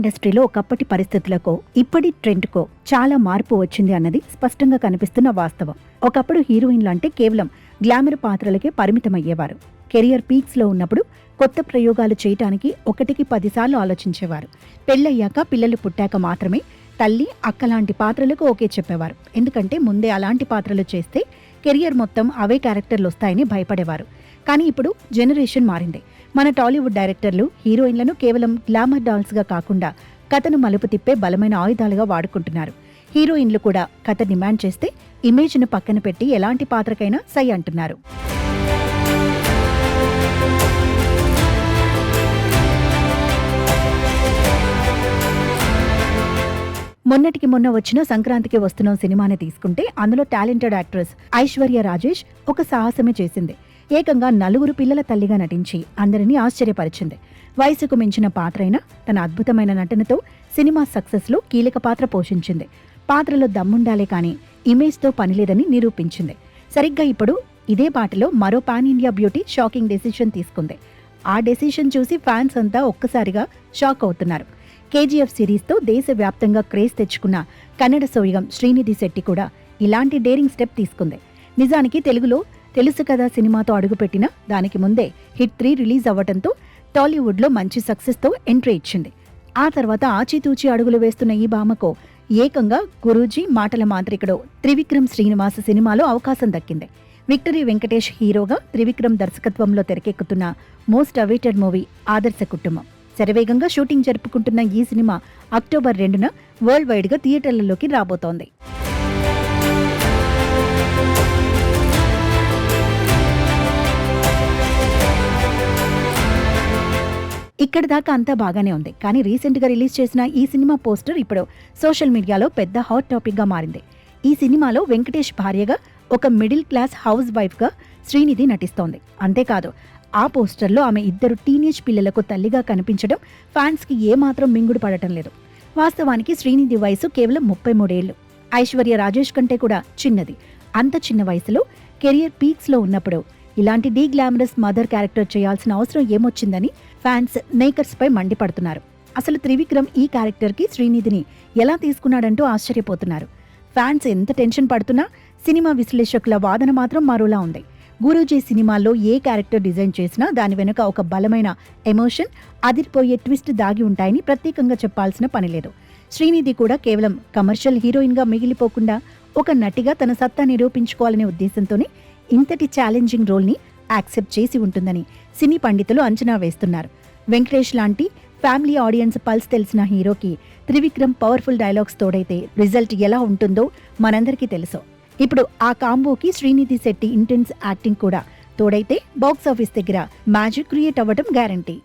ఇండస్ట్రీలో ఒకప్పటి పరిస్థితులకు ఇప్పటి ట్రెండ్కో చాలా మార్పు వచ్చింది అన్నది స్పష్టంగా కనిపిస్తున్న వాస్తవం. ఒకప్పుడు హీరోయిన్లు అంటే కేవలం గ్లామర్ పాత్రలకే పరిమితమయ్యేవారు. కెరియర్ పీక్స్లో ఉన్నప్పుడు కొత్త ప్రయోగాలు చేయటానికి 1కి 10 సార్లు ఆలోచించేవారు. పెళ్ళయ్యాక పిల్లలు పుట్టాక మాత్రమే తల్లి, అక్కలాంటి పాత్రలకు ఓకే చెప్పేవారు. ఎందుకంటే ముందే అలాంటి పాత్రలు చేస్తే కెరియర్ మొత్తం అవే క్యారెక్టర్లు వస్తాయని భయపడేవారు. కానీ ఇప్పుడు జనరేషన్ మారింది. మన టాలీవుడ్ డైరెక్టర్లు హీరోయిన్లను కేవలం గ్లామర్ డాల్స్గా కాకుండా కథను మలుపు తిప్పే బలమైన ఆయుధాలుగా వాడుకుంటున్నారు. హీరోయిన్లు కూడా కథ డిమాండ్ చేస్తే ఇమేజ్ను పక్కన పెట్టి ఎలాంటి పాత్రకైనా సై అంటున్నారు. మొన్నటికి మొన్న వచ్చిన సంక్రాంతికి వస్తున్నాం సినిమాని తీసుకుంటే అందులో టాలెంటెడ్ యాక్ట్రెస్ ఐశ్వర్య రాజేష్ ఒక సాహసమే చేసింది. ఏకంగా 4 పిల్లల తల్లిగా నటించి అందరినీ ఆశ్చర్యపరిచింది. వయసుకు మించిన పాత్ర అయినా తన అద్భుతమైన నటనతో సినిమా సక్సెస్లో కీలక పాత్ర పోషించింది. పాత్రలో దమ్ముండాలే కానీ ఇమేజ్తో పనిలేదని నిరూపించింది. సరిగ్గా ఇప్పుడు ఇదే బాటలో మరో pan India beauty shocking decision తీసుకుంది. ఆ డెసిషన్ చూసి ఫ్యాన్స్ అంతా ఒక్కసారిగా షాక్ అవుతున్నారు. కేజీఎఫ్ సిరీస్తో దేశవ్యాప్తంగా క్రేజ్ తెచ్చుకున్న కన్నడ సోయగం శ్రీనిధి శెట్టి కూడా ఇలాంటి డేరింగ్ స్టెప్ తీసుకుంది. నిజానికి తెలుగులో తెలుసు కదా సినిమాతో అడుగుపెట్టిన దానికి ముందే హిట్ 3 రిలీజ్ అవ్వడంతో టాలీవుడ్లో మంచి సక్సెస్తో ఎంట్రీ ఇచ్చింది. ఆ తర్వాత ఆచితూచి అడుగులు వేస్తున్న ఈ భామకు ఏకంగా గురూజీ మాటల మాంత్రికుడు త్రివిక్రమ్ శ్రీనివాస్ సినిమాలో అవకాశం దక్కింది. విక్టరీ వెంకటేష్ హీరోగా త్రివిక్రమ్ దర్శకత్వంలో తెరకెక్కుతున్న మోస్ట్ అవైటెడ్ మూవీ ఆదర్శ కుటుంబం. శరవేగంగా షూటింగ్ జరుపుకుంటున్న ఈ సినిమా అక్టోబర్ 2న వరల్డ్ వైడ్ గా థియేటర్లలోకి రాబోతోంది. ఇక్కడ దాకా అంతా బాగానే ఉంది. కానీ రీసెంట్ గా రిలీజ్ చేసిన ఈ సినిమా పోస్టర్ ఇప్పుడు సోషల్ మీడియాలో పెద్ద హాట్ టాపిక్ గా మారింది. ఈ సినిమాలో వెంకటేష్ భార్యగా ఒక మిడిల్ క్లాస్ హౌస్ వైఫ్ గా శ్రీనిధి నటిస్తోంది. అంతేకాదు ఆ పోస్టర్లో ఆమె 2 టీనేజ్ పిల్లలకు తల్లిగా కనిపించడం ఫ్యాన్స్ కి ఏమాత్రం మింగుడు పడటం లేదు. వాస్తవానికి శ్రీనిధి వయసు కేవలం 33 ఏళ్లు. ఐశ్వర్య రాజేష్ కంటే కూడా చిన్నది. అంత చిన్న వయసులో కెరియర్ పీక్స్ లో ఉన్నప్పుడు ఇలాంటి డీ గ్లామరస్ మదర్ క్యారెక్టర్ చేయాల్సిన అవసరం ఏమొచ్చిందని ఫ్యాన్స్ మేకర్స్ పై మండిపడుతున్నారు. అసలు త్రివిక్రమ్ ఈ క్యారెక్టర్ కి శ్రీనిధిని ఎలా తీసుకున్నాడంటూ ఆశ్చర్యపోతున్నారు. ఫ్యాన్స్ ఎంత టెన్షన్ పడుతున్నా సినిమా విశ్లేషకుల వాదన మాత్రం మరోలా ఉంది. గురూజీ సినిమాల్లో ఏ క్యారెక్టర్ డిజైన్ చేసినా దాని వెనుక ఒక బలమైన ఎమోషన్, అదిరిపోయే ట్విస్ట్ దాగి ఉంటాయని ప్రత్యేకంగా చెప్పాల్సిన పనిలేదు. శ్రీనిధి కూడా కేవలం కమర్షియల్ హీరోయిన్ గా మిగిలిపోకుండా ఒక నటిగా తన సత్తా నిరూపించుకోవాలనే ఉద్దేశంతోనే ఇంతటి ఛాలెంజింగ్ రోల్ ని యాక్సెప్ట్ చేసి ఉంటుందని సినీ పండితులు అంచనా వేస్తున్నారు. వెంకటేష్ లాంటి ఫ్యామిలీ ఆడియన్స్ పల్స్ తెలిసిన హీరోకి త్రివిక్రమ్ పవర్ఫుల్ డైలాగ్స్ తోడైతే రిజల్ట్ ఎలా ఉంటుందో మనందరికీ తెలుసు. ఇప్పుడు ఆ కాంబోకి శ్రీనిధి శెట్టి ఇంటెన్స్ యాక్టింగ్ కూడా తోడైతే బాక్సాఫీస్ దగ్గర మ్యాజిక్ క్రియేట్ అవ్వడం గ్యారంటీ.